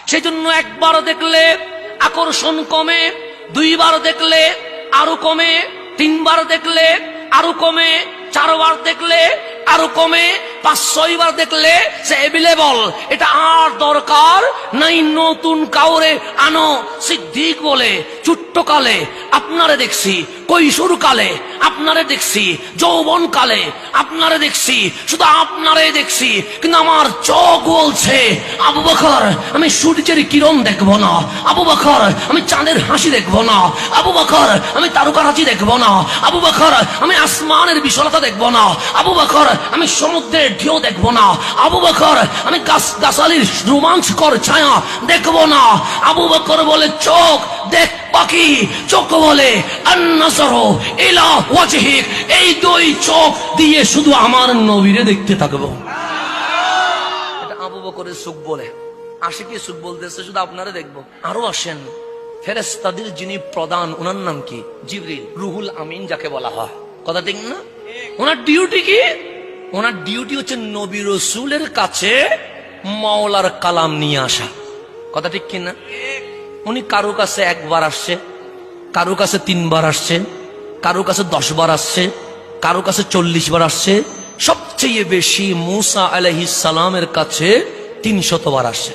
সেজন্য একবার দেখলে আকর্ষণ কমে, দুইবার দেখলে আরো কমে, তিনবার দেখলে আরো কমে, চারবার দেখলে আরো কমে, 5-6 বার দেখলে সে অ্যাভেলেবল। এটা আর দরকার নাই নতুন কাউরে আনো। সিদ্দিক বলে ছোট্টকালে আপনারে দেখছি, কৈশোর কালে আপনারে দেখছি, যৌবন কালে আপনারে দেখছি, শুধু আপনারে দেখছি, কিন্তু আমার চোখ বলছে আবু বকর আমি সূর্যের কিরণ দেখবো না, আবু বকর আমি চাঁদের হাসি দেখবো না, আবু বকর আমি তারকারাজি দেখবো না, আবু বকর আমি আসমানের বিশালতা দেখবো না, আবু বকর আমি সমুদ্রের ঢেউ দেখবো না, আবু বকর আমি গাছগাছালির রোমাঞ্চকর ছায়া দেখবো না। আবু বকর বলে চোখ দেখ পাখি, চোখ বলে আন-নাযরু ইলা ওয়াজহিক, এই দুই চোখ দিয়ে শুধু আমার নবীরে দেখতে থাকবো। এটা আবু বকরের চোখ বলে। আশিকি চোখ বলতেছে শুধু আপনারে দেখবো। আরো আসেন, ফেরেশতাদের যিনি প্রধান, ওনার নাম কি? জিবরিল, রুহুল আমিন যাকে বলা হয়। কথা ঠিক না? ওনার ডিউটি কি? ওনার ডিউটি হচ্ছে নবী রাসূলের কাছে মাওলার কালাম নিয়ে আসা। কথা ঠিক কিনা? উনি কারো কাছে 1 বার আসছে, কারো কাছে 3 বার আসছে, কারো কাছে 10 বার আসছে, কারো কাছে 40 বার আসছে, সবচেয়ে বেশি মুসা আলাইহিস সালামের কাছে 300 বার আসছে।